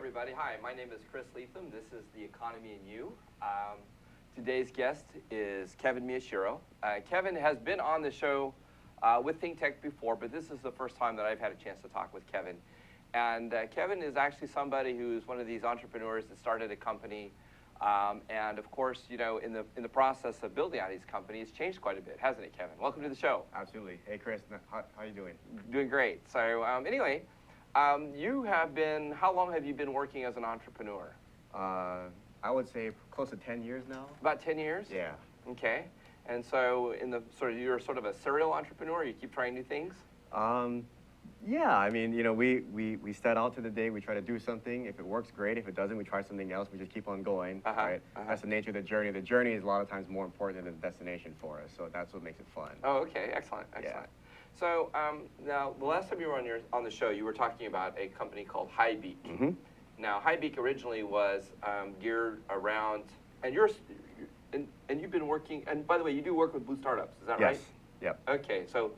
everybody. Hi, my name is Chris Letham. This is The Economy and You. Today's guest is Kevin Miyashiro. Kevin has been on the show with ThinkTech before, but this is the first time that I've had a chance to talk with Kevin. And Kevin is actually somebody who's one of these entrepreneurs that started a company, and of course, you know, in the process of building out his company, it's changed quite a bit, hasn't it, Kevin? Welcome to the show. Absolutely. Hey, Chris, how are you doing? Doing great. So anyway, you have been, how long have you been working as an entrepreneur? I would say close to 10 years now. About 10 years? Yeah. Okay. And so you're sort of a serial entrepreneur? You keep trying new things? Yeah, I mean, you know, we set out to the day, we try to do something. If it works, great. If it doesn't, we try something else. We just keep on going, right? That's the nature of the journey. The journey is a lot of times more important than the destination for us, so that's what makes it fun. Oh, okay. Excellent. Excellent. Yeah. So now, the last time you were on the show, you were talking about a company called HiBeek. Mm-hmm. Now, HiBeek originally was geared around, and you've been working. And by the way, you do work with Blue Startups. Is that right? Yes. Yep. Okay. So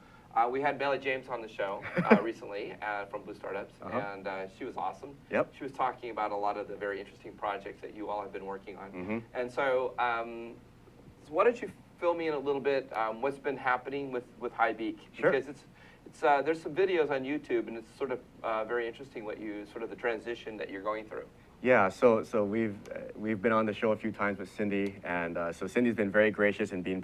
we had Melly James on the show recently from Blue Startups, and she was awesome. Yep. She was talking about a lot of the very interesting projects that you all have been working on. Mm-hmm. And so, why don't you fill me in a little bit what's been happening with HiBeek? Sure. Because it's there's some videos on YouTube, and it's sort of very interesting what the transition that you're going through. Yeah, so we've been on the show a few times with Cindy, and so Cindy's been very gracious and being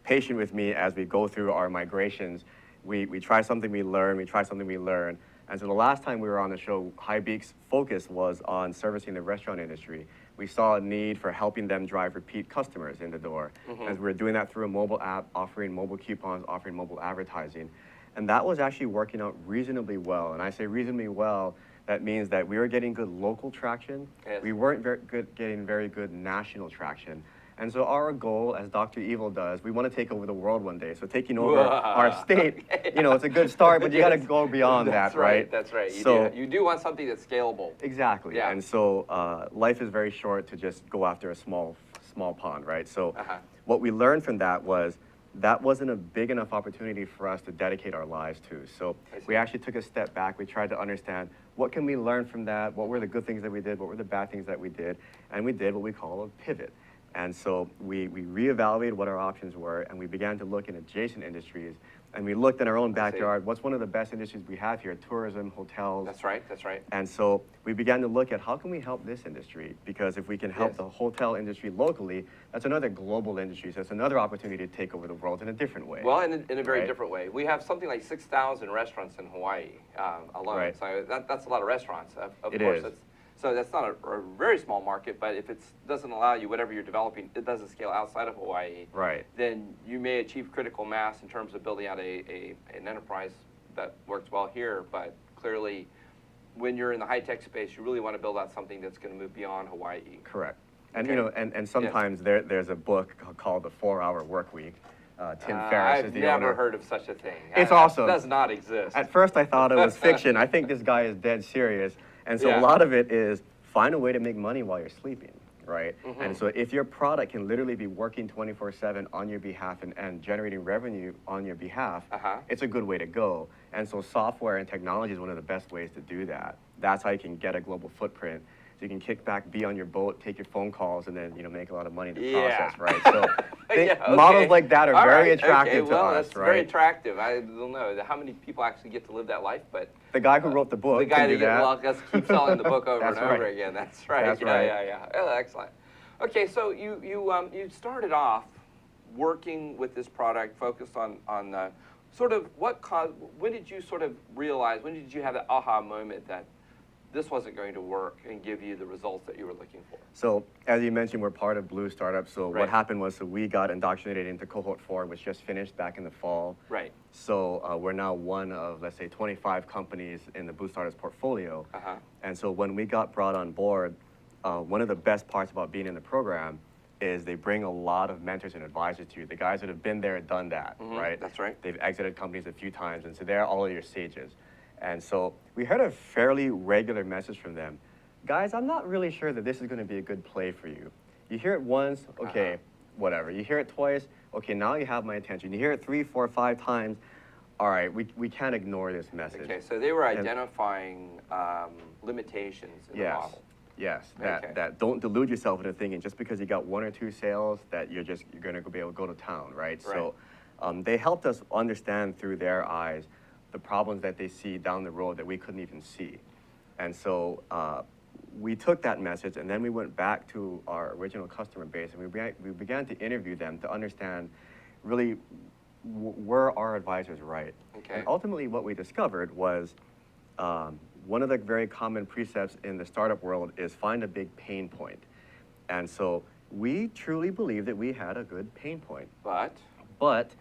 patient with me as we go through our migrations. We try something, we learn, we try something, we learn. And so the last time we were on the show, HiBeek's focus was on servicing the restaurant industry. We saw a need for helping them drive repeat customers in the door. Mm-hmm. As we were doing that through a mobile app, offering mobile coupons, offering mobile advertising. And that was actually working out reasonably well. And I say reasonably well, that means that we were getting good local traction. Yes. We weren't getting very good national traction. And so our goal, as Dr. Evil does, we want to take over the world one day. So taking over our state, you know, it's a good start, but you got to go beyond that, right? That's right. You do want something that's scalable. Exactly. Yeah. And so life is very short to just go after a small pond, right? So what we learned from that was that wasn't a big enough opportunity for us to dedicate our lives to. So we actually took a step back. We tried to understand what can we learn from that? What were the good things that we did? What were the bad things that we did? And we did what we call a pivot. And so we reevaluated what our options were, and we began to look in adjacent industries. And we looked in our own backyard. What's one of the best industries we have here? Tourism, hotels. That's right. That's right. And so we began to look at how can we help this industry? Because if we can help the hotel industry locally, that's another global industry. So it's another opportunity to take over the world in a different way. Well, in a very different way. We have something like 6,000 restaurants in Hawaii alone. Right. So that's a lot of restaurants. Of it course, is. So that's not a very small market, but if it doesn't allow you, whatever you're developing, it doesn't scale outside of Hawaii, right, then you may achieve critical mass in terms of building out an enterprise that works well here. But clearly, when you're in the high-tech space, you really want to build out something that's going to move beyond Hawaii. Correct. And, you know, and sometimes there's a book called The 4-Hour Workweek. Tim Ferriss is the owner. I've never heard of such a thing. It's awesome. It does not exist. At first, I thought it was fiction. I think this guy is dead serious. And so a lot of it is find a way to make money while you're sleeping, right? Mm-hmm. And so if your product can literally be working 24/7 on your behalf and generating revenue on your behalf, it's a good way to go. And so software and technology is one of the best ways to do that. That's how you can get a global footprint. So you can kick back, be on your boat, take your phone calls, and then make a lot of money in the process, right? So models like that are very attractive to us, that's very attractive. I don't know how many people actually get to live that life, but the guy who wrote the book, the guy that keeps selling the book over and over right. again. That's right. That's Yeah. Oh, excellent. Okay, so you started off working with this product, focused on sort of what caused. When did you sort of realize? When did you have that aha moment that this wasn't going to work and give you the results that you were looking for? So, as you mentioned, we're part of Blue Startup. So what happened was, we got indoctrinated into Cohort 4, which just finished back in the fall. Right. So we're now one of, let's say, 25 companies in the Blue Startups portfolio. And so when we got brought on board, one of the best parts about being in the program is they bring a lot of mentors and advisors to you. The guys that have been there and done that, right? That's right. They've exited companies a few times, and so they're all of your sages. And so we heard a fairly regular message from them. Guys, I'm not really sure that this is going to be a good play for you. You hear it once, okay, whatever. You hear it twice, okay, now you have my attention. You hear it 3, 4, 5 times, all right, we can't ignore this message. Okay, so they were identifying limitations in the Yes. model. Yes, Okay. that don't delude yourself into thinking just because you got 1 or 2 sales that you're going to be able to go to town, right? So they helped us understand through their eyes the problems that they see down the road that we couldn't even see. And so we took that message and then we went back to our original customer base and we began to interview them to understand really were our advisors right. Okay. And ultimately what we discovered was one of the very common precepts in the startup world is find a big pain point. And so we truly believe that we had a good pain point. But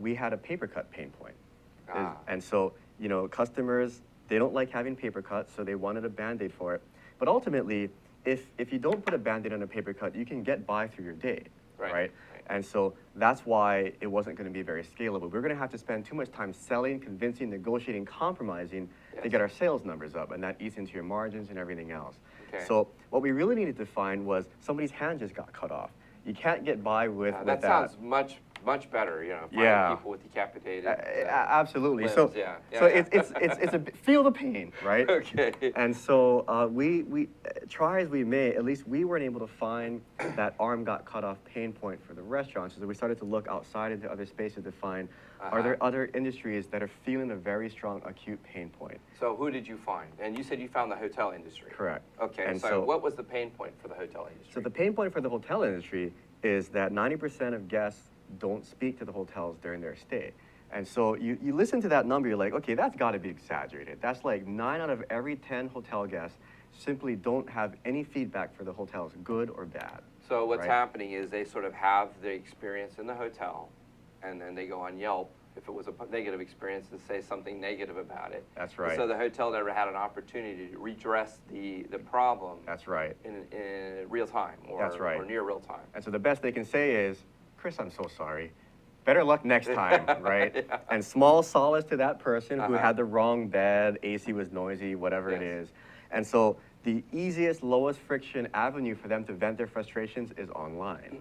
we had a paper cut pain point. And so, you know, customers, they don't like having paper cuts, so they wanted a Band-Aid for it. But ultimately, if you don't put a Band-Aid on a paper cut, you can get by through your day, right? And so that's why it wasn't going to be very scalable. We're going to have to spend too much time selling, convincing, negotiating, compromising to get our sales numbers up, and that eats into your margins and everything else. Okay. So what we really needed to find was somebody's hand just got cut off. You can't get by with that. Sounds much better, you know, finding people with decapitated absolutely. limbs. So So it's a feel the pain, right? Okay. And so we try as we may, at least we weren't able to find that arm got cut off pain point for the restaurants. So we started to look outside into other spaces to find are there other industries that are feeling a very strong acute pain point. So who did you find? And you said you found the hotel industry. Correct. Okay. And so what was the pain point for the hotel industry? So the pain point for the hotel industry is that 90% of guests don't speak to the hotels during their stay. And so you listen to that number, you're like, okay, that's got to be exaggerated. That's like 9 out of every 10 hotel guests simply don't have any feedback for the hotels, good or bad. So what's happening is they sort of have the experience in the hotel, and then they go on Yelp, if it was a negative experience, to say something negative about it. That's right. So the hotel never had an opportunity to redress the problem. That's right. In real time or near real time. And so the best they can say is, Chris, I'm so sorry. Better luck next time, right? And small solace to that person who had the wrong bed, AC was noisy, whatever it is. And so the easiest, lowest friction avenue for them to vent their frustrations is online.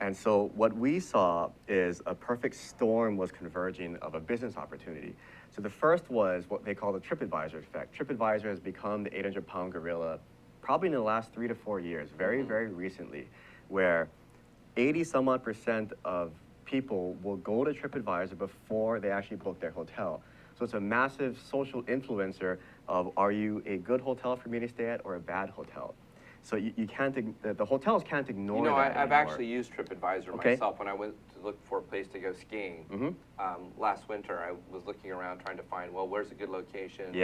And so what we saw is a perfect storm was converging of a business opportunity. So the first was what they call the TripAdvisor effect. TripAdvisor has become the 800-pound gorilla probably in the last 3 to 4 years, very, very recently, where 80-some-odd% of people will go to TripAdvisor before they actually book their hotel. So it's a massive social influencer of, are you a good hotel for me to stay at or a bad hotel? So you can't, the hotels can't ignore that I've anymore. actually used TripAdvisor myself when I went to look for a place to go skiing. Last winter, I was looking around trying to find, well, where's a good location?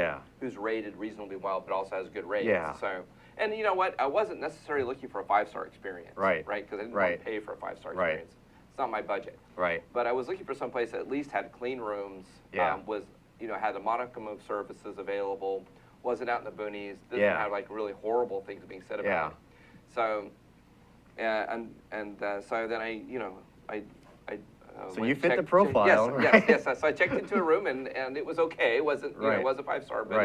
Who's rated reasonably well, but also has good ratings. So, and you know what? I wasn't necessarily looking for a 5-star experience. Right? Because I didn't want to pay for a 5-star experience. It's not my budget. But I was looking for some place that at least had clean rooms, was, you know, had a modicum of services available, wasn't out in the boonies, didn't have like really horrible things being said about it. So, so then I, you know, so you fit the profile, right? Yes. So I checked into a room and it was okay. It wasn't, you know, it wasn't 5-star, but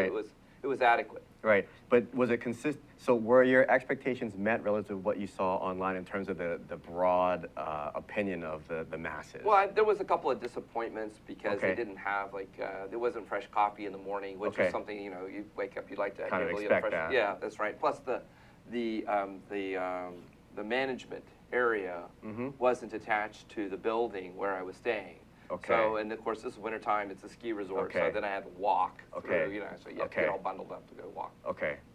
it was adequate. Right, but was it consistent? So were your expectations met relative to what you saw online in terms of the broad opinion of the masses? Well, there was a couple of disappointments because they didn't have like there wasn't fresh coffee in the morning, which is something, you know, you wake up, you like to kind of fresh. that. Yeah, that's right. Plus the management area wasn't attached to the building where I was staying. So, and of course, this is wintertime, it's a ski resort, so then I had to walk through, you know, so you have to get all bundled up to go walk.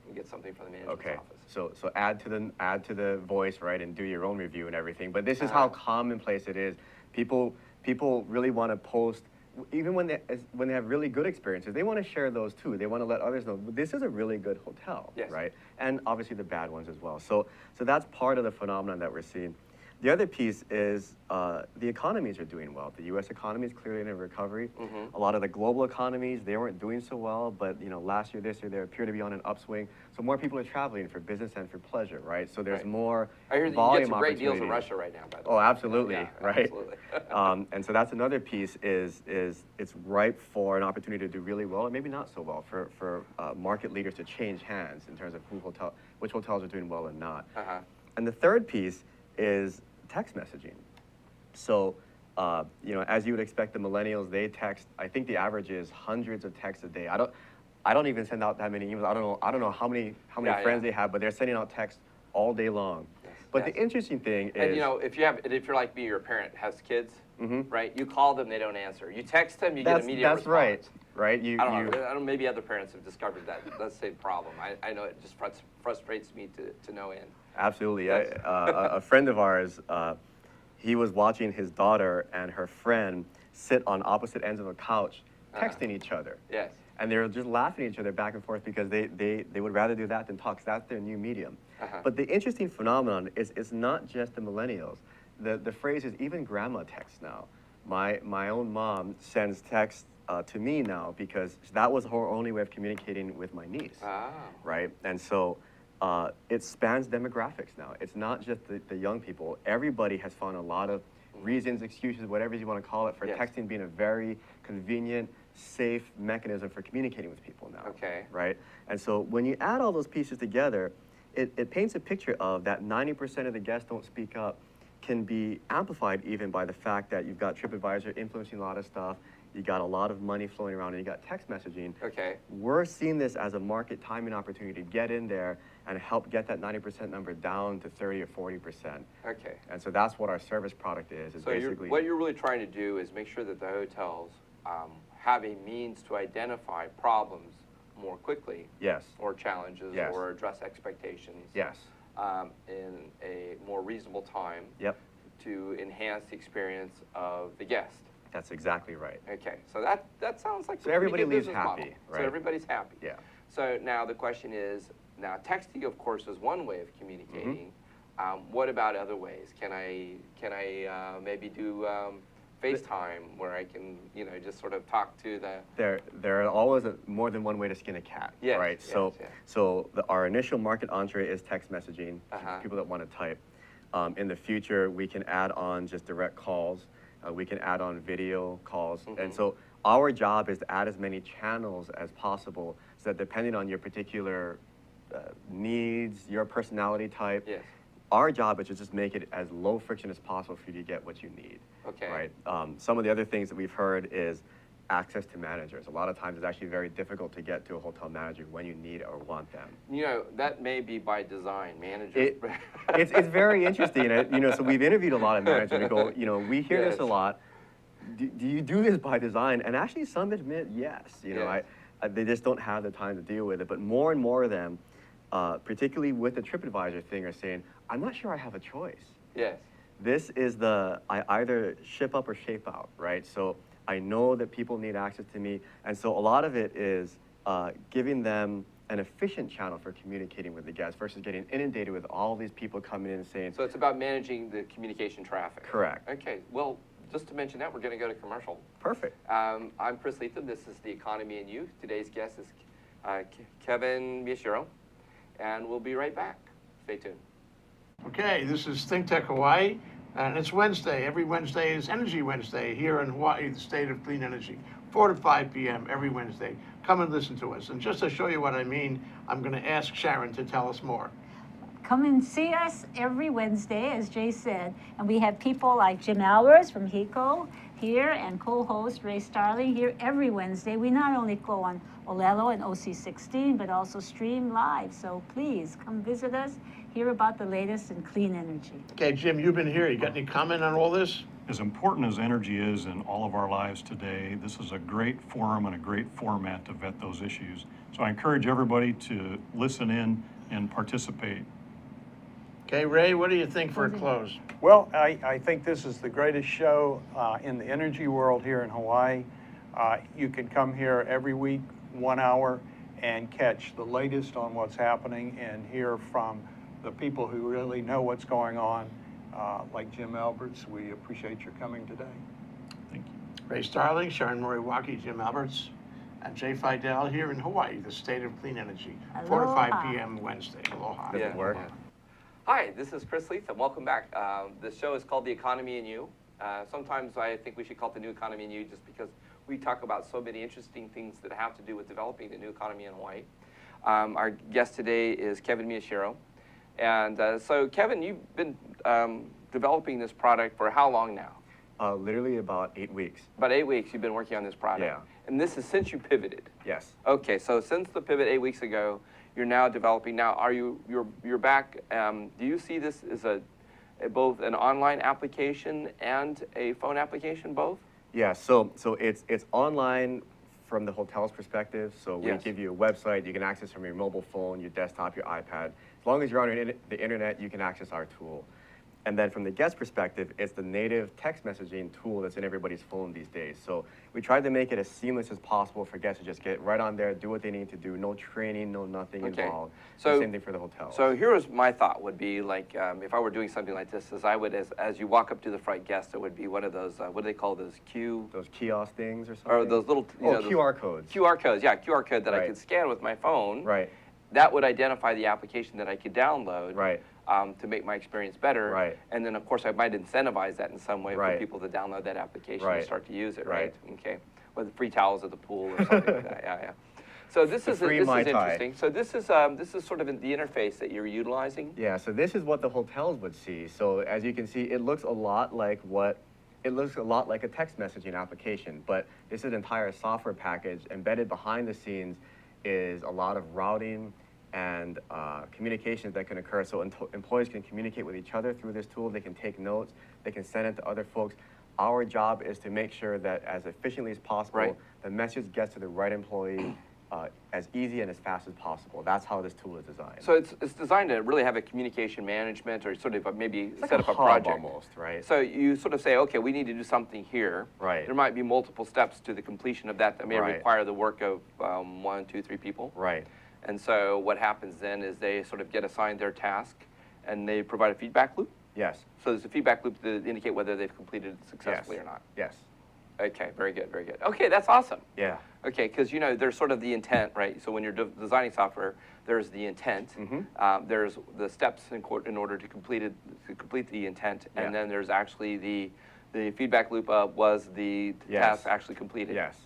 And get something from the management's office. So add to the voice, right, and do your own review and everything. But this is how commonplace it is. People really want to post, even when they have really good experiences, they want to share those too. They want to let others know this is a really good hotel, right? And obviously the bad ones as well. So that's part of the phenomenon that we're seeing. The other piece is the economies are doing well. The U.S. economy is clearly in a recovery. A lot of the global economies, they weren't doing so well, but you know, last year, this year, they appear to be on an upswing. So more people are traveling for business and for pleasure, right? So there's more I hear that volume you get some great deals in opportunity. Russia right now, by the way. Oh, absolutely, right? Absolutely. And so that's another piece is it's ripe for an opportunity to do really well, or maybe not so well, for market leaders to change hands in terms of which hotels are doing well and not. And the third piece is text messaging. So You know, as you would expect, the millennials, they text. I think the average is hundreds of texts a day. I don't even send out that many emails. I don't know how many friends they have, but they're sending out texts all day long. Yes, but the interesting thing is, and you know, if you're like me, your parent has kids, right? You call them, they don't answer. You text them, you get immediate response. That's right. I don't know. Maybe other parents have discovered that. That's the same problem. I know it just frustrates me to no end. Absolutely. Yes. A friend of ours, he was watching his daughter and her friend sit on opposite ends of a couch, texting each other. Yes. And they were just laughing at each other back and forth because they would rather do that than talk. So that's their new medium. But the interesting phenomenon is it's not just the millennials. The phrase is even grandma texts now. My own mom sends texts to me now because that was her only way of communicating with my niece. Right? And so it spans demographics now. It's not just the young people. Everybody has found a lot of reasons, excuses, whatever you want to call it, for texting being a very convenient, safe mechanism for communicating with people now. Okay. Right? And so when you add all those pieces together, it paints a picture of that 90% of the guests don't speak up can be amplified even by the fact that you've got TripAdvisor influencing a lot of stuff, you got a lot of money flowing around, and you got text messaging. Okay. We're seeing this as a market timing opportunity to get in there and help get that 90% number down to 30 or 40%. Okay. And so that's what our service product is So basically. what you're really trying to do is make sure that the hotels have a means to identify problems more quickly. Yes. Or challenges, or address expectations. Yes. In a more reasonable time. Yep. To enhance the experience of the guest. That's exactly right. Okay, so that sounds like so everybody leaves happy, model. Right? So everybody's happy. Yeah. So now the question is, now texting, of course, is one way of communicating. What about other ways? Can I maybe do FaceTime where I can, you know, just sort of talk to the... There are always more than one way to skin a cat, right? So our initial market entree is text messaging, people that want to type. In the future, we can add on just direct calls. We can add on video calls. And so our job is to add as many channels as possible so that depending on your particular needs, your personality type, our job is to just make it as low friction as possible for you to get what you need. Okay. Right? Some of the other things that we've heard is access to managers. A lot of times it's actually very difficult to get to a hotel manager when you need or want them. You know, that may be by design, managers. It's very interesting. You know, so we've interviewed a lot of managers and go, you know, we hear this a lot. Do you do this by design? And actually some admit yes. You know, they just don't have the time to deal with it. But more and more of them, particularly with the TripAdvisor thing, are saying, I'm not sure I have a choice. Yes. This is I either ship up or shape out, right? So I know that people need access to me. And so a lot of it is giving them an efficient channel for communicating with the guests versus getting inundated with all these people coming in and saying. So it's about managing the communication traffic. Correct. Okay, well, just to mention that, we're going to go to commercial. Perfect. I'm Chris Letham. This is The Economy and You. Today's guest is Kevin Miyashiro, and we'll be right back. Stay tuned. Okay, this is ThinkTech Hawaii, and it's Wednesday. Every Wednesday is Energy Wednesday here in Hawaii, the state of clean energy. 4 to 5 p.m. every Wednesday. Come and listen to us. And just to show you what I mean, I'm going to ask Sharon to tell us more. Come and see us every Wednesday, as Jay said. And we have people like Jim Albers from HICO here and co-host Ray Starling here every Wednesday. We not only go on Olelo and OC16, but also stream live. So please come visit us, hear about the latest in clean energy. Okay, Jim, you've been here. You got any comment on all this? As important as energy is in all of our lives today, this is a great forum and a great format to vet those issues. So I encourage everybody to listen in and participate. Okay, Ray, what do you think for a close? Well, I think this is the greatest show in the energy world here in Hawaii. You can come here every week, 1 hour, and catch the latest on what's happening and hear from the people who really know what's going on, like Jim Alberts. We appreciate your coming today. Thank you. Ray Starling, Sharon Moriwaki, Jim Alberts, and Jay Fidel here in Hawaii, the state of clean energy. Aloha. 4 to 5 p.m. Wednesday. Aloha. Does it work? Hi, this is Chris Letham. Welcome back. The show is called The Economy and You. Sometimes I think we should call it The New Economy and You just because we talk about so many interesting things that have to do with developing the new economy in Hawaii. Our guest today is Kevin Miyashiro. And so, Kevin, you've been developing this product for how long now? Literally about 8 weeks. About 8 weeks you've been working on this product. Yeah. And this is since you pivoted. Yes. Okay, so since the pivot 8 weeks ago, you're now developing. Now, you're back? Do you see this as both an online application and a phone application, both? Yeah. So it's online from the hotel's perspective. So we Yes. give you a website. You can access from your mobile phone, your desktop, your iPad. As long as you're on the internet, you can access our tool. And then from the guest perspective, it's the native text messaging tool that's in everybody's phone these days. So we tried to make it as seamless as possible for guests to just get right on there, do what they need to do, no training, no nothing Okay. involved. So- The same thing for the hotel. So here was my thought would be like, if I were doing something like this, is I would, as you walk up to the front guest, it would be one of those, what do they call those, those kiosk things or something? or those little, those QR codes. QR codes, yeah, QR code that I Right. could scan with my phone. Right, That would identify the application that I could download. right, To make my experience better. Right. And then, of course, I might incentivize that in some way for Right. people to download that application Right. and start to use it, right? Right. Okay. With free towels at the pool or something like that. Yeah, yeah. So this is free this Mai is Tai. interesting. So this is sort of the interface that you're utilizing. Yeah, so this is what the hotels would see. So as you can see, it looks a lot like a text messaging application, but this is an entire software package. Embedded behind the scenes is a lot of routing and communications that can occur. So employees can communicate with each other through this tool. They can take notes. They can send it to other folks. Our job is to make sure that as efficiently as possible, Right. the message gets to the right employee as easy and as fast as possible. That's how this tool is designed. So it's designed to really have a communication management or sort of maybe It's like set a up a hub project. almost, right? So you sort of say, okay, we need to do something here. Right. There might be multiple steps to the completion of that may Right. require the work of 1, 2, 3 people. Right. And so what happens then is they sort of get assigned their task and they provide a feedback loop. Yes. So there's a feedback loop to indicate whether they've completed it successfully Yes. or not. Yes. Okay, very good, very good. Okay, that's awesome. Yeah. Okay, because there's sort of the intent, right? So when you're designing software, there's the intent. Mm-hmm. There's the steps in order to complete the intent, and Yeah. then there's actually the feedback loop was the Yes. task actually completed. Yes.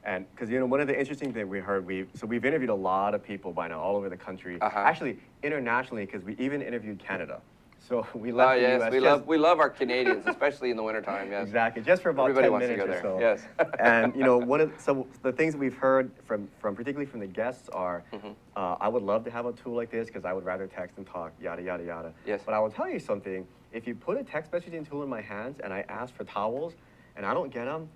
And because one of the interesting things we heard, we've interviewed a lot of people by now all over the country, Uh-huh. actually internationally, because we even interviewed Canada. So we left the Yes, U.S. we love our Canadians, especially in the wintertime. Yes. Exactly, just for about Everybody 10 wants to minutes go or there. so. Yes. And so the things that we've heard from particularly from the guests are, Mm-hmm. I would love to have a tool like this because I would rather text and talk, yada yada yada. Yes. But I will tell you something: if you put a text messaging tool in my hands and I ask for towels and I don't get them,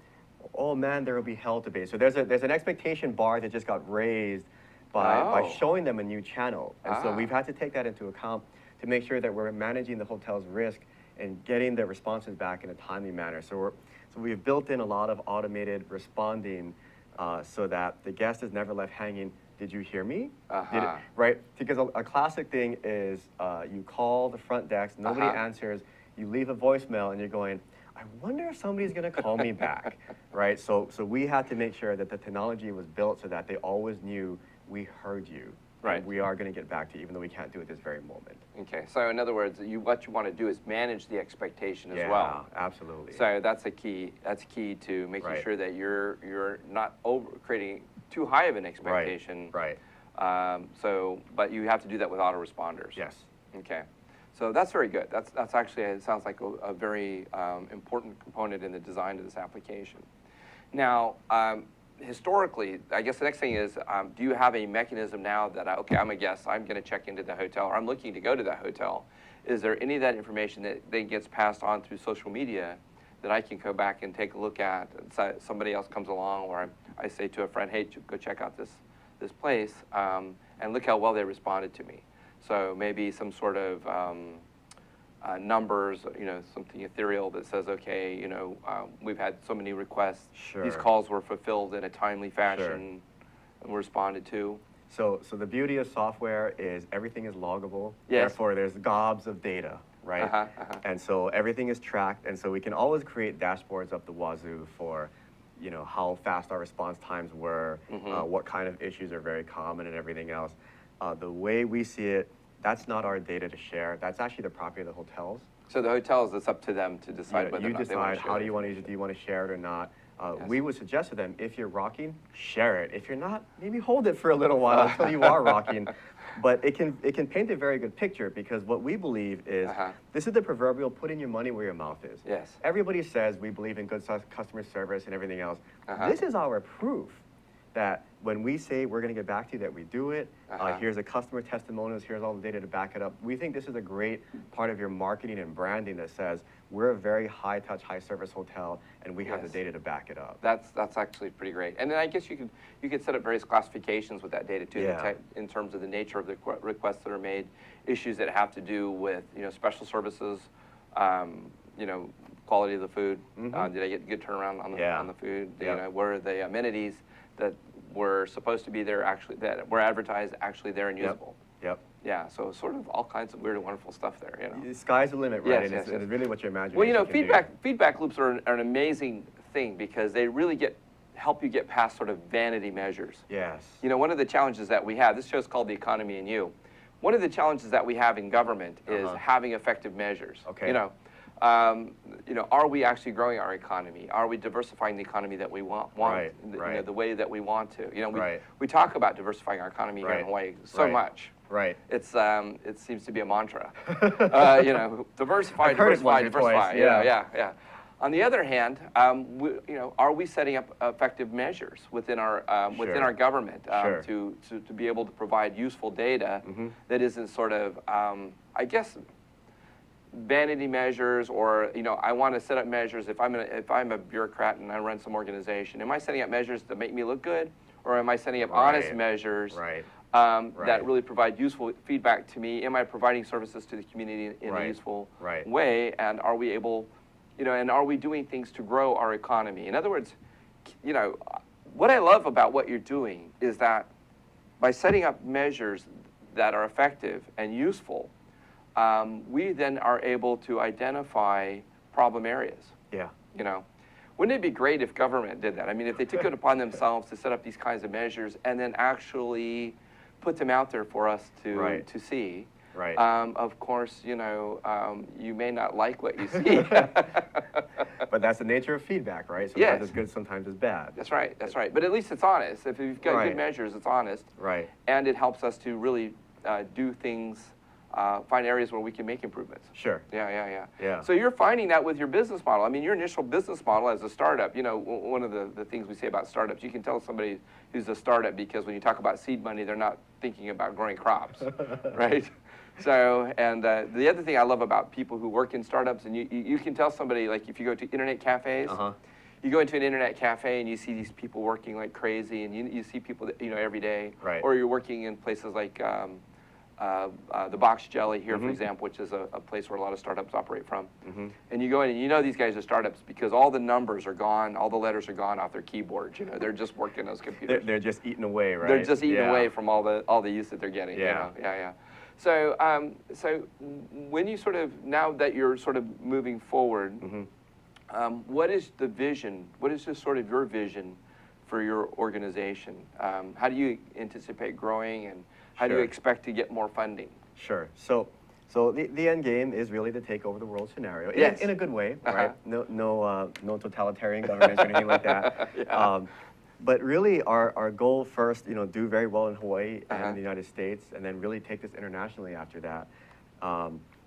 oh man, there will be hell to pay. So there's an expectation bar that just got raised by Oh. showing them a new channel, and so Ah. we've had to take that into account to make sure that we're managing the hotel's risk and getting the responses back in a timely manner. So we've built in a lot of automated responding so that the guest is never left hanging. Did you hear me? Uh-huh. Right? Because a classic thing is you call the front desk, nobody Uh-huh. answers, you leave a voicemail, and you're going, I wonder if somebody's going to call me back, right? So we had to make sure that the technology was built so that they always knew we heard you. Right. And we are going to get back to you, even though we can't do it this very moment. Okay, so in other words, what you want to do is manage the expectation as Yeah, well. absolutely. So that's a key. That's key to making Right. sure that you're not creating too high of an expectation. Right. But you have to do that with autoresponders. Yes. Okay, so that's very good. That's actually, it sounds like a very important component in the design of this application. Now, historically, I guess the next thing is, do you have a mechanism now that, okay, I'm a guest, I'm going to check into the hotel, or I'm looking to go to that hotel. Is there any of that information that then gets passed on through social media that I can go back and take a look at? So somebody else comes along, or I say to a friend, hey, go check out this place, and look how well they responded to me. So maybe some sort of numbers, something ethereal that says, okay, we've had so many requests. Sure. These calls were fulfilled in a timely fashion and were responded to. So the beauty of software is everything is loggable. Yes. Therefore, there's gobs of data, right? And so everything is tracked, and so we can always create dashboards up the wazoo for, how fast our response times were, what kind of issues are very common, and everything else. The way we see it, that's not our data to share. That's actually the property of the hotels. So the hotels, it's up to them to decide whether you or not they want decide to share how it. do you want to use it. Do you want to share it or not? Yes. We would suggest to them, if you're rocking, share it. If you're not, maybe hold it for a little while until you are rocking. But it can paint a very good picture, because what we believe is this is the proverbial putting your money where your mouth is. Yes. Everybody says we believe in good customer service and everything else. This is our proof that when we say we're going to get back to you, that we do it. Here's a customer testimonials, here's all the data to back it up. We think this is a great part of your marketing and branding that says we're a very high touch, high service hotel, and we have the data to back it up. That's actually pretty great. And then I guess you could set up various classifications with that data too, in terms of the nature of the requests that are made, issues that have to do with special services, quality of the food. Did I get good turnaround on the food? Where are the amenities that were supposed to be there that were advertised actually there and usable? Yeah, so sort of all kinds of weird and wonderful stuff there. The sky's the limit, right? Yes, It's really what your imagination Well, can feedback loops are an amazing thing, because they really help you get past sort of vanity measures. Yes. One of the challenges that we have, this show's called The Economy and You. One of the challenges that we have in government is having effective measures. Okay. Are we actually growing our economy? Are we diversifying the economy that we want? The way that we want to. We talk about diversifying our economy here in Hawaii so much. Right. It seems to be a mantra. Diversify, I've heard it once or diversify. twice, Yeah. On the other hand, are we setting up effective measures within our government to be able to provide useful data that isn't sort of, I guess, vanity measures, or I want to set up measures. If I'm a bureaucrat and I run some organization, am I setting up measures that make me look good, or am I setting up honest measures that really provide useful feedback to me? Am I providing services to the community in a useful way? And are we able, and are we doing things to grow our economy? In other words, what I love about what you're doing is that by setting up measures that are effective and useful, we then are able to identify problem areas. Yeah. Wouldn't it be great if government did that? I mean, if they took it upon themselves to set up these kinds of measures and then actually put them out there for us to see. Right. Of course, you may not like what you see. But that's the nature of feedback, right? Sometimes it's good, sometimes it's bad. That's right. But at least it's honest. If you've got good measures, it's honest. Right. And it helps us to really do things, find areas where we can make improvements. Sure. Yeah. So you're finding that with your business model. I mean, your initial business model as a startup, one of the things we say about startups, you can tell somebody who's a startup because when you talk about seed money, they're not thinking about growing crops, right? So, and the other thing I love about people who work in startups, and you can tell somebody, like if you go to internet cafes, you go into an internet cafe and you see these people working like crazy, and you see people that, every day. Right. Or you're working in places like the Box Jelly here, for example, which is a place where a lot of startups operate from. And you go in and these guys are startups because all the numbers are gone, all the letters are gone off their keyboards. They're just working those computers. They're just eating away, right? They're just eating away from all the use that they're getting. Yeah. So, so when you now that you're sort of moving forward, what is the vision? What is just sort of your vision for your organization? How do you anticipate growing, and how do you expect to get more funding? Sure. So the end game is really to take over the world scenario in a good way, right? No totalitarian governments or anything like that. But really, our goal first, do very well in Hawaii and the United States, and then really take this internationally after that.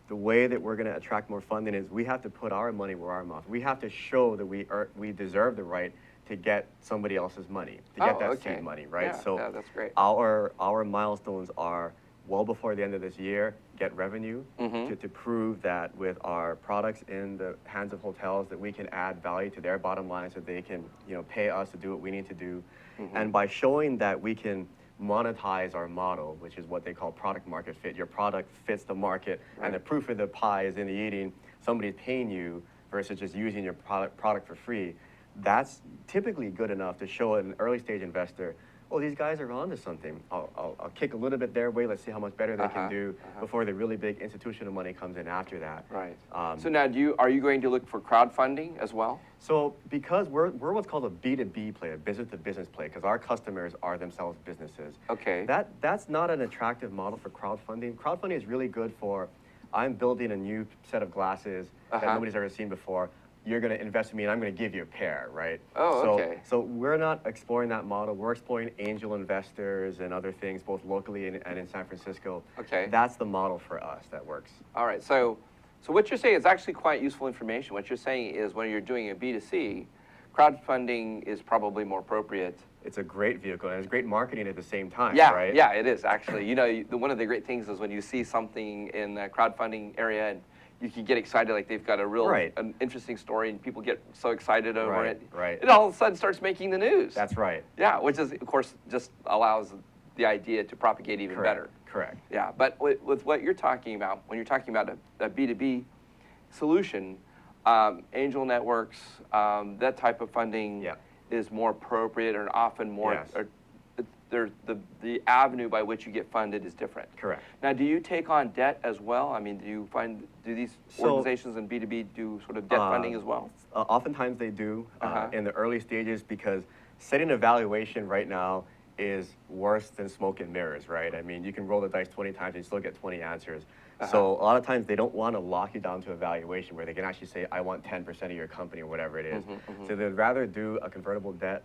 The way that we're going to attract more funding is we have to put our money where our mouth. We have to show that we deserve the right to get somebody else's money, to get that seed money, right? Yeah, that's great. Our milestones are well before the end of this year, get revenue to prove that with our products in the hands of hotels that we can add value to their bottom line so they can pay us to do what we need to do. And by showing that we can monetize our model, which is what they call product market fit, your product fits the market and the proof of the pie is in the eating, somebody's paying you versus just using your product for free. That's typically good enough to show an early stage investor, oh, these guys are onto something. I'll kick a little bit their way. Let's see how much better they can do before the really big institutional money comes in after that. Right. So now, are you going to look for crowdfunding as well? So because we're what's called a B2B play, a business-to-business play, because our customers are themselves businesses. Okay. That's not an attractive model for crowdfunding. Crowdfunding is really good for, I'm building a new set of glasses that nobody's ever seen before. you're going to invest in me and I'm going to give you a pair, right? Oh, so, okay. So we're not exploring that model. We're exploring angel investors and other things, both locally and in San Francisco. Okay. That's the model for us that works. All right, so what you're saying is actually quite useful information. What you're saying is when you're doing a B2C, crowdfunding is probably more appropriate. It's a great vehicle, and it's great marketing at the same time, Yeah, right? yeah, it is actually. You know, one of the great things is when you see something in the crowdfunding area and you can get excited, like they've got a real an interesting story, and people get so excited over it. Right. It all of a sudden starts making the news. That's right. Yeah, which is, of course, just allows the idea to propagate even better. Correct. Yeah, but with what you're talking about, when you're talking about a B2B solution, angel networks, that type of funding is more appropriate and often more, the avenue by which you get funded is different. Correct. Now, do you take on debt as well? I mean, do these organizations in B2B do sort of debt funding as well? Oftentimes they do in the early stages, because setting a valuation right now is worse than smoke and mirrors, right? I mean, you can roll the dice 20 times and you still get 20 answers. So a lot of times they don't want to lock you down to a valuation where they can actually say, I want 10% of your company or whatever it is. So they'd rather do a convertible debt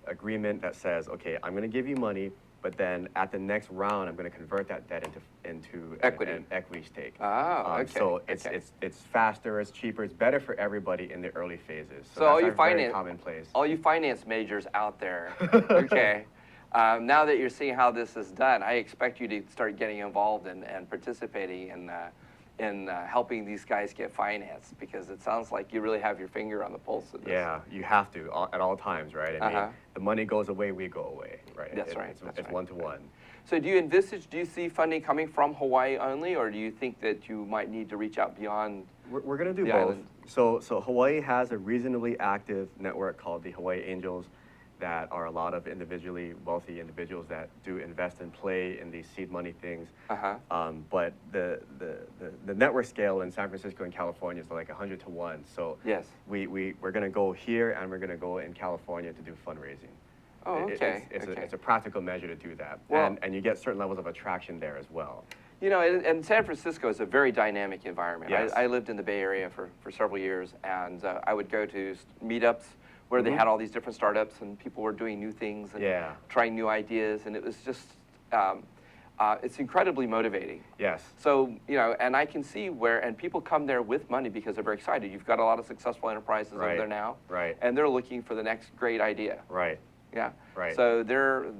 agreement that says, okay, I'm going to give you money, but then at the next round, I'm going to convert that debt into equity. An equity stake. Okay. So it's faster, it's cheaper, it's better for everybody in the early phases. So all that's very commonplace. All you finance majors out there, okay. Now that you're seeing how this is done, I expect you to start getting involved and participating in helping these guys get financed, because it sounds like you really have your finger on the pulse of this. Yeah, you have to at all times, right? I mean, the money goes away, we go away, right? That's right. It's one-to-one. So do you see funding coming from Hawaii only, or do you think that you might need to reach out beyond? We're going to do the both. island? So Hawaii has a reasonably active network called the Hawaii Angels, that are a lot of individually wealthy individuals that do invest and play in these seed money things. But the network scale in San Francisco and California is like 100 to 1. So yes, we're going to go here and we're going to go in California to do fundraising. Oh, okay. It's a practical measure to do that. Well, and you get certain levels of attraction there as well. You know, and San Francisco is a very dynamic environment. Yes. I lived in the Bay Area for several years, and I would go to meetups where they had all these different startups and people were doing new things and trying new ideas, and it was just, it's incredibly motivating. Yes. So, you know, and I can see and people come there with money because they're very excited. You've got a lot of successful enterprises over there now. Right. And they're looking for the next great idea. Right. Yeah. Right. So they're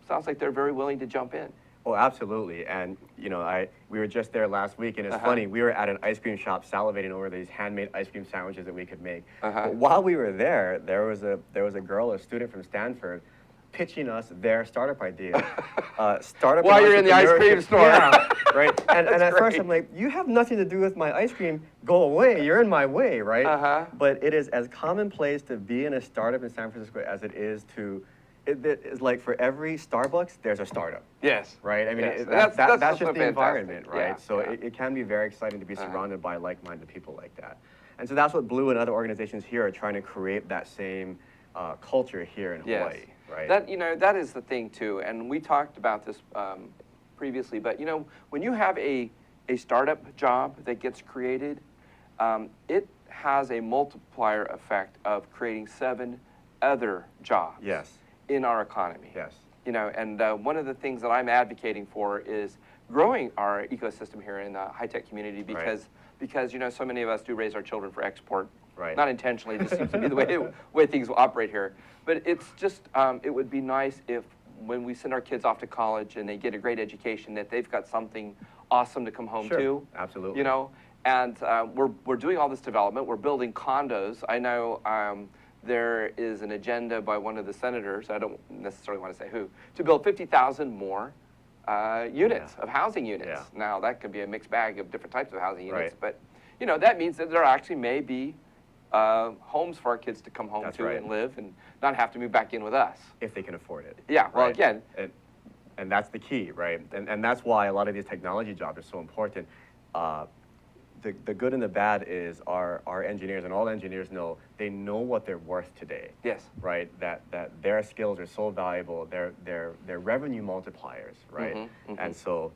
sounds like they're very willing to jump in. Oh, absolutely. And, you know, we were just there last week, and it's funny, we were at an ice cream shop salivating over these handmade ice cream sandwiches that we could make. But while we were there was a girl, a student from Stanford, pitching us their startup idea. Startup while you're in the ice cream store. Yeah, right. And at first I'm like, you have nothing to do with my ice cream. Go away. You're in my way, right? But it is as commonplace to be in a startup in San Francisco as it is to. It's like for every Starbucks, there's a startup. Yes. Right? I mean, yes. that's just the environment, right? Yeah, so it can be very exciting to be surrounded by like-minded people like that. And so that's what Blue and other organizations here are trying to create, that same culture here in Hawaii, right? That, you know, that is the thing too. And we talked about this previously, but you know, when you have a startup job that gets created, it has a multiplier effect of creating 7 other jobs. Yes. In our economy. Yes. You know, and one of the things that I'm advocating for is growing our ecosystem here in the high-tech community, because you know, so many of us do raise our children for export. Right. Not intentionally, it just seems to be the way things will operate here. But it's just, it would be nice if when we send our kids off to college and they get a great education, that they've got something awesome to come home to. Absolutely. You know, and we're doing all this development. We're building condos. I know there is an agenda by one of the senators, I don't necessarily want to say who, to build 50,000 more units of housing units. Yeah. Now, that could be a mixed bag of different types of housing units, but you know, that means that there actually may be homes for our kids to come home to and live and not have to move back in with us. If they can afford it. Yeah, well, again. And that's the key, right? And that's why a lot of these technology jobs are so important. The good and the bad is our engineers, and all engineers know, they know what they're worth today. Yes. Right? That their skills are so valuable. They're revenue multipliers, right? And so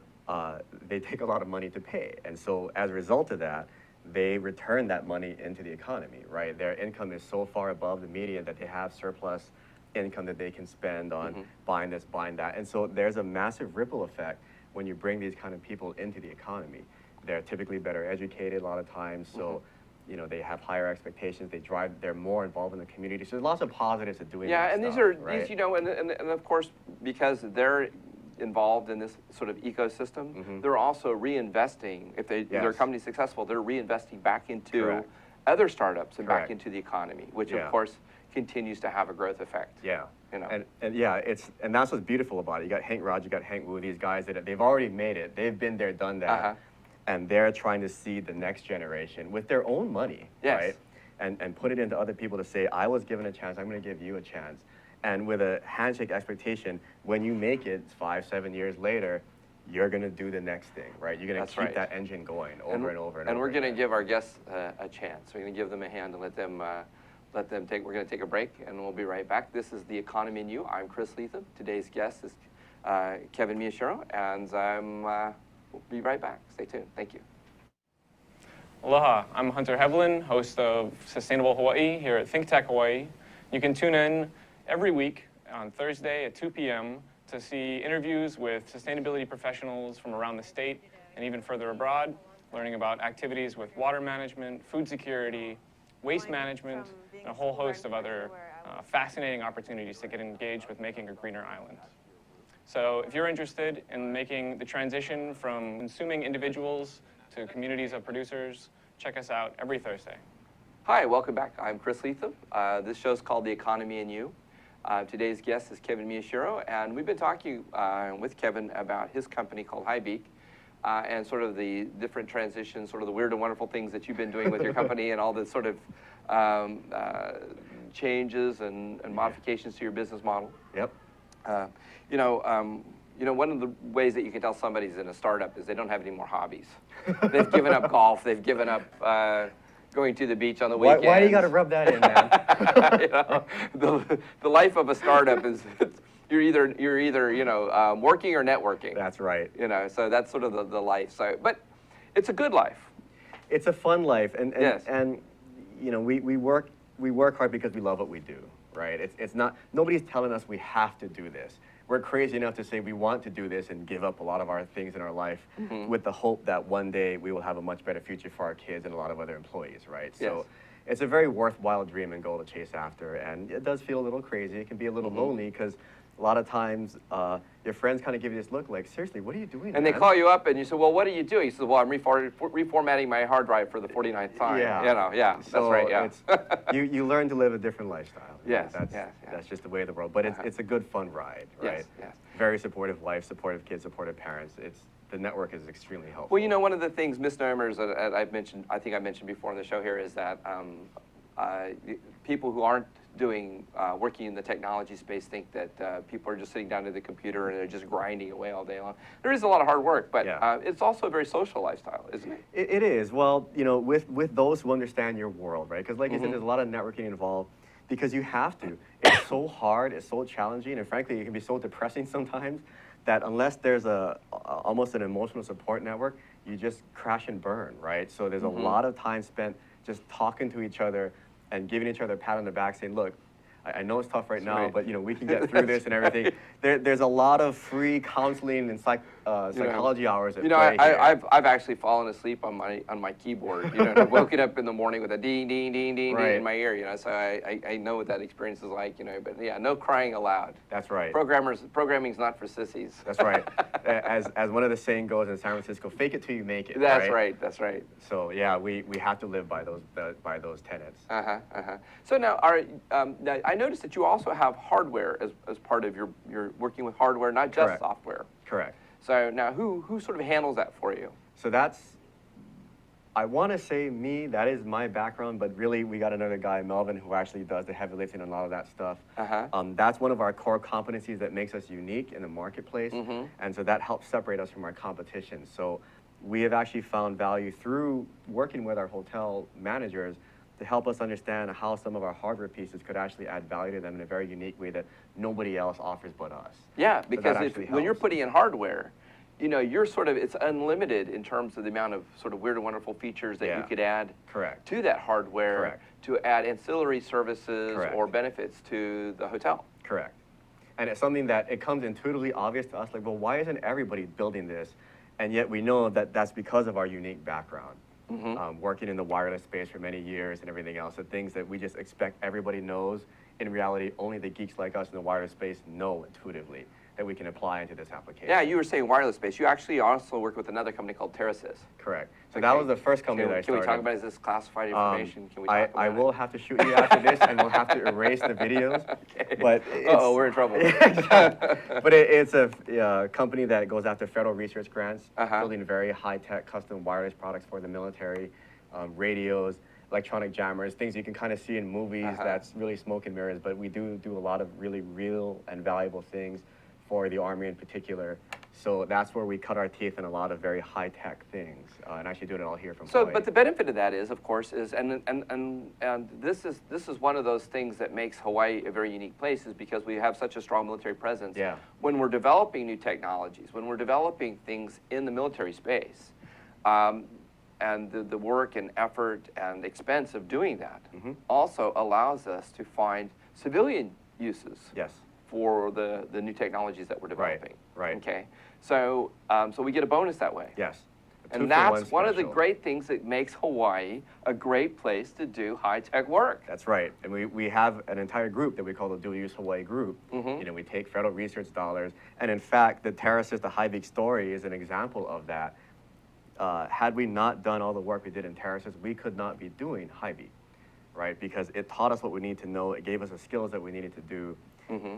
they take a lot of money to pay. And so as a result of that, they return that money into the economy, right? Their income is so far above the median that they have surplus income that they can spend on buying this, buying that. And so there's a massive ripple effect when you bring these kind of people into the economy. They're typically better educated a lot of times, so you know, they have higher expectations, they're more involved in the community. So there's lots of positives to doing Yeah, this and stuff, these are, right? you know, and of course, because they're involved in this sort of ecosystem, they're also reinvesting. If their company's successful, they're reinvesting back into other startups and back into the economy, which of course continues to have a growth effect. Yeah. You know. And yeah, and that's what's beautiful about it. You got Hank Raj, you got Hank Wu, these guys that they've already made it. They've been there, done that. And they're trying to seed the next generation with their own money, right? And put it into other people to say, I was given a chance, I'm going to give you a chance. And with a handshake expectation, when you make it 5, 7 years later, you're going to do the next thing, right? You're going to keep that engine going over and over and over. And we're going to give our guests a chance. We're going to give them a hand and let them take. We're going to take a break, and we'll be right back. This is The Economy and You. I'm Chris Letham. Today's guest is Kevin Miyashiro, and we'll be right back. Stay tuned. Thank you. Aloha, I'm Hunter Hevlin, host of Sustainable Hawaii here at ThinkTech Hawaii. You can tune in every week on Thursday at 2 p.m. to see interviews with sustainability professionals from around the state and even further abroad, learning about activities with water management, food security, waste management, and a whole host of other fascinating opportunities to get engaged with making a greener island. So if you're interested in making the transition from consuming individuals to communities of producers, check us out every Thursday. Hi, welcome back. I'm Chris Letham. This show's called The Economy and You. Today's guest is Kevin Miyashiro, and we've been talking with Kevin about his company called HiBeek and sort of the different transitions, sort of the weird and wonderful things that you've been doing with your company and all the sort of changes and modifications to your business model. Yep. You know, one of the ways that you can tell somebody's in a startup is they don't have any more hobbies. They've given up golf. They've given up going to the beach on the weekends. Why do you got to rub that in, man? You know, the life of a startup is you're either you know working or networking. That's right. You know, so that's sort of the life. So, but it's a good life. It's a fun life, and Yes. and you know, we work hard because we love what we do, right? It's not, nobody's telling us we have to do this. We're crazy enough to say we want to do this and give up a lot of our things in our life with the hope that one day we will have a much better future for our kids and a lot of other employees, right? So it's a very worthwhile dream and goal to chase after, and it does feel a little crazy. It can be a little lonely because a lot of times your friends kind of give you this look like, seriously, what are you doing, And man? they call you up and you say, well, what are you doing? He says, well, I'm reformatting my hard drive for the 49th time. Yeah. You know, yeah, So that's right, yeah. it's, you learn to live a different lifestyle. Yes, That's, yes, yes. that's just the way of the world. But it's a good, fun ride, right? Yes, yes. Very supportive life, supportive kids, supportive parents. The network is extremely helpful. Well, you know, one of the things, misnomers that I think I mentioned before on the show here is that people who aren't working in the technology space think that people are just sitting down to the computer and they're just grinding away all day long. There is a lot of hard work, but it's also a very social lifestyle, isn't it? It is. Well, you know, with those who understand your world, right? Because like you said, there's a lot of networking involved because you have to. It's so hard, it's so challenging, and frankly, it can be so depressing sometimes that unless there's almost an emotional support network, you just crash and burn, right? So there's a lot of time spent just talking to each other and giving each other a pat on the back saying, look, I know it's tough right now, but you know, we can get through this and everything. There's a lot of free counseling and psychology hours at play here. I've actually fallen asleep on my keyboard. You know, woken up in the morning with a ding, ding, ding, ding, ding in my ear. You know, so I know what that experience is like. You know, but yeah, no crying aloud. That's right. Programming's not for sissies. That's right. As one of the saying goes in San Francisco, fake it till you make it. That's right. That's right. So yeah, we have to live by those tenets. So now, now I noticed that you also have hardware as part of your working with hardware, not just Correct. software. Correct. So now, who sort of handles that for you? So I want to say me, that is my background, but really we got another guy, Melvin, who actually does the heavy lifting on a lot of that stuff. That's one of our core competencies that makes us unique in the marketplace, and so that helps separate us from our competition. So we have actually found value through working with our hotel managers to help us understand how some of our hardware pieces could actually add value to them in a very unique way that nobody else offers but us. Yeah, So because that actually when you're helps. putting in hardware, you know, you're sort of, it's unlimited in terms of the amount of sort of weird and wonderful features that you could add Correct. to that hardware Correct. to add ancillary services Correct. or benefits to the hotel. Correct. And it's something that it comes intuitively obvious to us, like, well, why isn't everybody building this? And yet we know that that's because of our unique background. Working in the wireless space for many years and everything else, the things that we just expect everybody knows, in reality, only the geeks like us in the wireless space know intuitively that we can apply into this application. Yeah, you were saying wireless space. You actually also work with another company called TerraSys. Correct. So that was the first company that I Can started. we talk about, is this classified information? Can we talk about I will have to shoot you after this, and we'll have to erase the videos. Okay. But Uh-oh, we're in trouble. But it's a company that goes after federal research grants, building very high-tech custom wireless products for the military, radios, electronic jammers, things you can kind of see in movies that's really smoke and mirrors, but we do a lot of really real and valuable things for the Army in particular. So that's where we cut our teeth in a lot of very high-tech things, and actually doing it all here from So, Hawaii. but the benefit of that is, of course, is, and this is one of those things that makes Hawaii a very unique place, is because we have such a strong military presence. Yeah. When we're developing new technologies, when we're developing things in the military space, and the work and effort and expense of doing that also allows us to find civilian uses. Yes. For the new technologies that we're developing. Right. Okay. So so we get a bonus that way. Yes. And that's one of the great things that makes Hawaii a great place to do high-tech work. That's right. And we have an entire group that we call the Dual Use Hawaii Group. You know, we take federal research dollars. And in fact, the TerraSys, the HiBeek story is an example of that. Had we not done all the work we did in TerraSys, we could not be doing HiBeek, right? Because it taught us what we need to know. It gave us the skills that we needed to do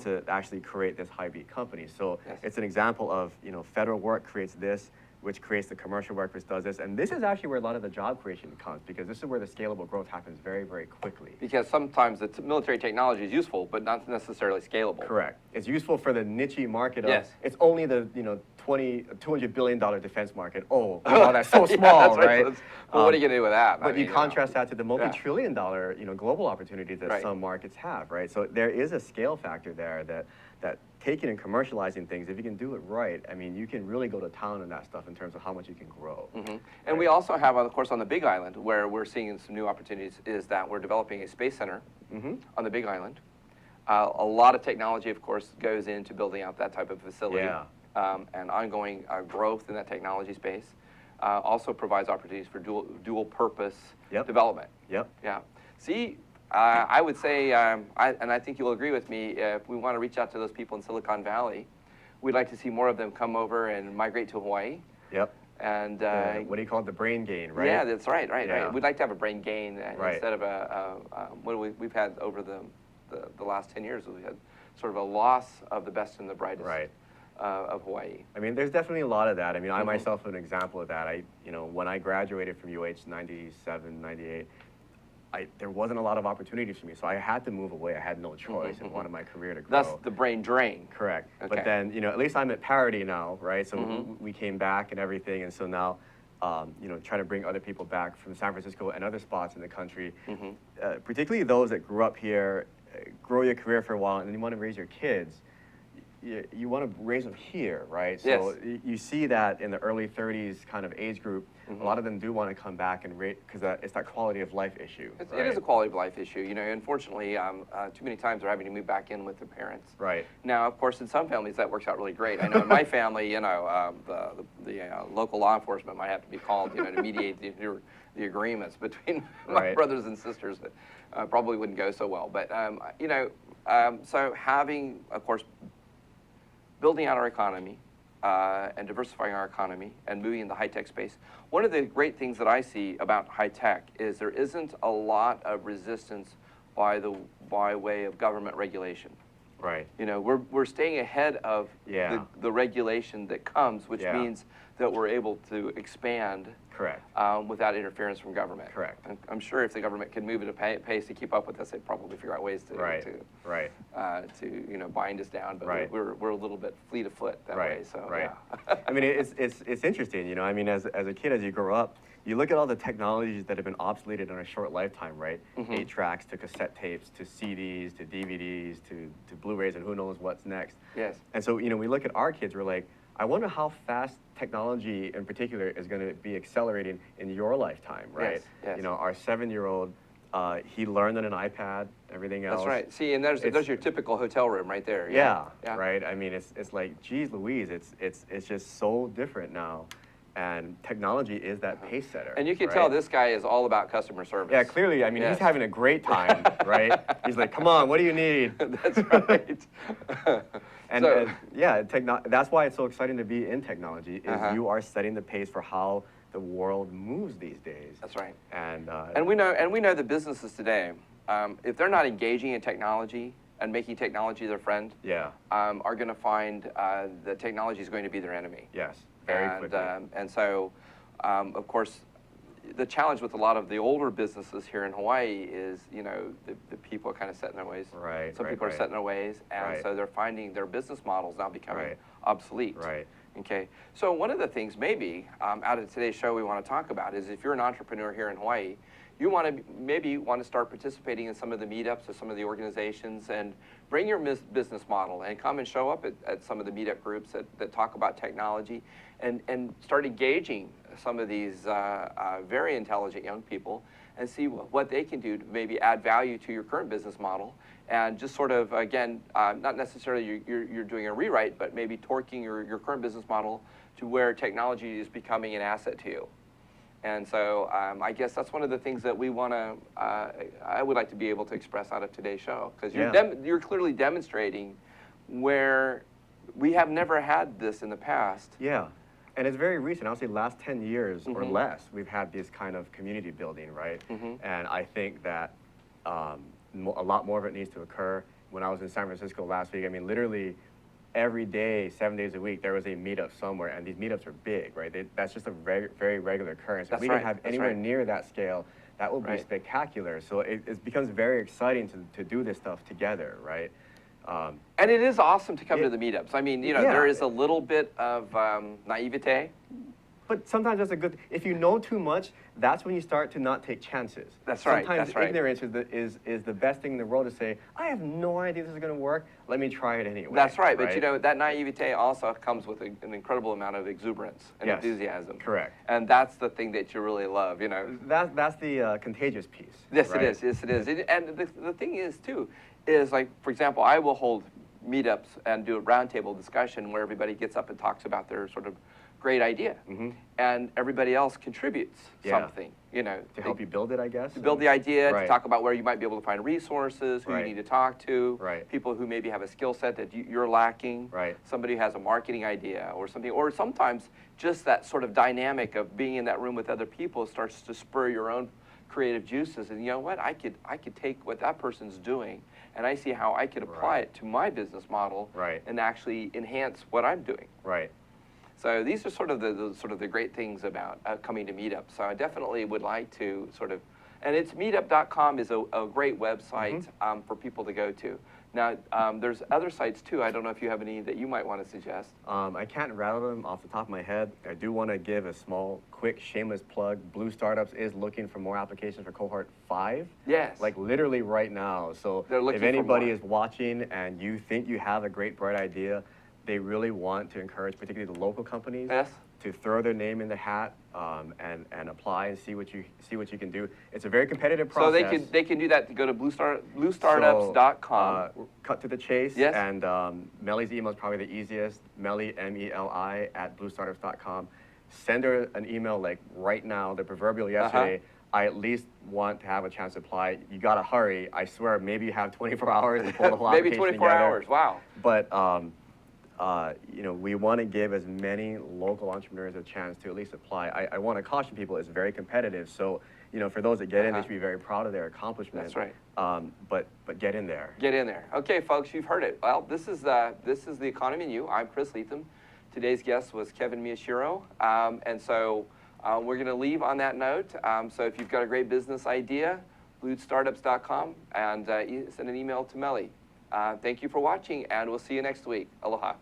to actually create this HiBeek company. So it's an example of, you know, federal work creates this, which creates the commercial work, which does this. And this is actually where a lot of the job creation comes, because this is where the scalable growth happens very, very quickly. Because sometimes the military technology is useful, but not necessarily scalable. Correct. It's useful for the niche market of, it's only the, you know, $200 billion defense market. Oh, wow, that's so small, that's right? Well, what are you going to do with that? But you contrast that to the multi-trillion dollar, you know, global opportunities that some markets have, right? So there is a scale factor there that taking and commercializing things, if you can do it right, I mean, you can really go to town on that stuff in terms of how much you can grow. And we also have, of course, on the Big Island, where we're seeing some new opportunities, is that we're developing a space center on the Big Island. A lot of technology, of course, goes into building out that type of facility. And ongoing growth in that technology space. Also provides opportunities for dual purpose development. Yeah. See, I would say, and I think you'll agree with me, if we want to reach out to those people in Silicon Valley, we'd like to see more of them come over and migrate to Hawaii. And what do you call it? The brain gain, right? Yeah, that's right. We'd like to have a brain gain instead of what we've had over the last 10 years. We've had sort of a loss of the best and the brightest. Of Hawaii. I mean, there's definitely a lot of that. I mean, I myself am an example of that. You know, when I graduated from UH 97, 98, there wasn't a lot of opportunities for me, so I had to move away. I had no choice and wanted my career to grow. That's the brain drain. Correct. But then, you know, at least I'm at parity now, right? So we came back and everything, and so now, you know, trying to bring other people back from San Francisco and other spots in the country, particularly those that grew up here, grow your career for a while, and then you want to raise your kids. You want to raise them here, right? So you see that in the early 30s kind of age group, a lot of them do want to come back and rate, because it's that quality of life issue. It is a quality of life issue. You know, unfortunately, too many times they're having to move back in with their parents. Now, of course, in some families that works out really great. I know in my family, you know, the local law enforcement might have to be called, you know, to mediate the agreements between my brothers and sisters that probably wouldn't go so well. But you know, so having, of course, building out our economy and diversifying our economy and moving in the high-tech space. One of the great things that I see about high-tech is there isn't a lot of resistance by way of government regulation. You know, we're staying ahead of the regulation that comes, which means that we're able to expand without interference from government. And I'm sure if the government could move at a pace to keep up with us, they'd probably figure out ways to you know, bind us down. But we're a little bit fleet of foot that way. So I mean, it's interesting. You know, I mean, as a kid, as you grow up, you look at all the technologies that have been obsoleted in a short lifetime, right? 8 tracks to cassette tapes to CDs to DVDs to Blu-rays and who knows what's next. And so, you know, we look at our kids, we're like, I wonder how fast technology in particular is going to be accelerating in your lifetime, right? Yes, yes. You know, our 7-year-old, he learned on an iPad, everything else. That's right. See, and there's your typical hotel room right there. Yeah, Yeah. right. I mean, it's like, geez Louise, it's just so different now. And technology is that pace setter. And you can right? tell this guy is all about customer service. Yeah, clearly. I mean, Yes. he's having a great time, right? He's like, come on, what do you need? That's right. And yeah, that's why it's so exciting to be in technology, is Uh-huh. you are setting the pace for how the world moves these days. That's right. And And we know the businesses today, if they're not engaging in technology and making technology their friend, yeah, are going to find the technology is going to be their enemy. yes, very quickly. And so, of course, the challenge with a lot of the older businesses here in Hawaii is, you know, the people are kind of set in their ways. Right, Some right, people are right. set in their ways, and Right. so they're finding their business models now becoming Right. obsolete. Right. Okay. So one of the things maybe out of today's show we want to talk about is if you're an entrepreneur here in Hawaii, you maybe want to start participating in some of the meetups or some of the organizations and bring your business model and come and show up at some of the meetup groups that talk about technology and start engaging some of these very intelligent young people and see what they can do to maybe add value to your current business model and just sort of, again, not necessarily you're doing a rewrite, but maybe torquing your current business model to where technology is becoming an asset to you. And so I guess that's one of the things that we want to, I would like to be able to express out of today's show, because you're clearly demonstrating where we have never had this in the past. Yeah, and it's very recent. I'll say last 10 years or Mhm. less, we've had this kind of community building, right? Mhm. And I think that a lot more of it needs to occur. When I was in San Francisco last week, I mean, literally every day, 7 days a week, there was a meetup somewhere, and these meetups are big, right? That's just a very regular occurrence. That's if we right, can have that's anywhere right. near that scale, that will be Right. spectacular. So it becomes very exciting to do this stuff together, right? And it is awesome to come Yeah. to the meetups. I mean, you know, Yeah. there is a little bit of naivete. But sometimes that's a good, if you know too much, that's when you start to not take chances. That's right, Sometimes that's right. ignorance is the best thing in the world to say, I have no idea this is going to work, let me try it anyway. That's right, but you know, that naivete also comes with an incredible amount of exuberance and Yes, enthusiasm. correct. And that's the thing that you really love, you know. That's the contagious piece. Yes, right? it is. Yes, it is. And the thing is, too, is like, for example, I will hold meetups and do a roundtable discussion where everybody gets up and talks about their sort of great idea. Mhm. And everybody else contributes Yeah. something, you know. To help you build it, I guess. To build the idea, to Right. talk about where you might be able to find resources, who Right. you need to talk to, Right. people who maybe have a skill set that you're lacking, Right. somebody who has a marketing idea or something, or sometimes just that sort of dynamic of being in that room with other people starts to spur your own creative juices. And you know what, I could take what that person's doing and I see how I could apply Right. it to my business model Right. and actually enhance what I'm doing. Right. So these are sort of the great things about coming to meetups. So I definitely would like to sort of, and it's meetup.com is a great website for people to go to. Now, there's other sites too. I don't know if you have any that you might want to suggest. I can't rattle them off the top of my head. I do want to give a small, quick, shameless plug. Blue Startups is looking for more applications for cohort 5. Yes. Like literally right now. So They're looking if for anybody more. is watching and you think you have a great, bright idea, they really want to encourage particularly the local companies Yes. to throw their name in the hat and apply and see what you can do. It's a very competitive So process. they can do that to go to bluestartups.com. Cut to the chase. Yes. And Melly's email is probably the easiest. Melly, M-E-L-I, @bluestartups.com. Send her an email like right now, the proverbial yesterday. I at least want to have a chance to apply. You gotta hurry. I swear, maybe you have 24 hours to pull the whole Maybe application 24 together. hours. Wow. But you know, we want to give as many local entrepreneurs a chance to at least apply. I want to caution people; it's very competitive. So, you know, for those that get in, they should be very proud of their accomplishment. That's right. But get in there. Get in there. Okay, folks, you've heard it. Well, this is the Economy and You. I'm Chris Letham. Today's guest was Kevin Miyashiro, and so we're going to leave on that note. So if you've got a great business idea, bluestartups.com, and send an email to Melly. Thank you for watching, and we'll see you next week. Aloha.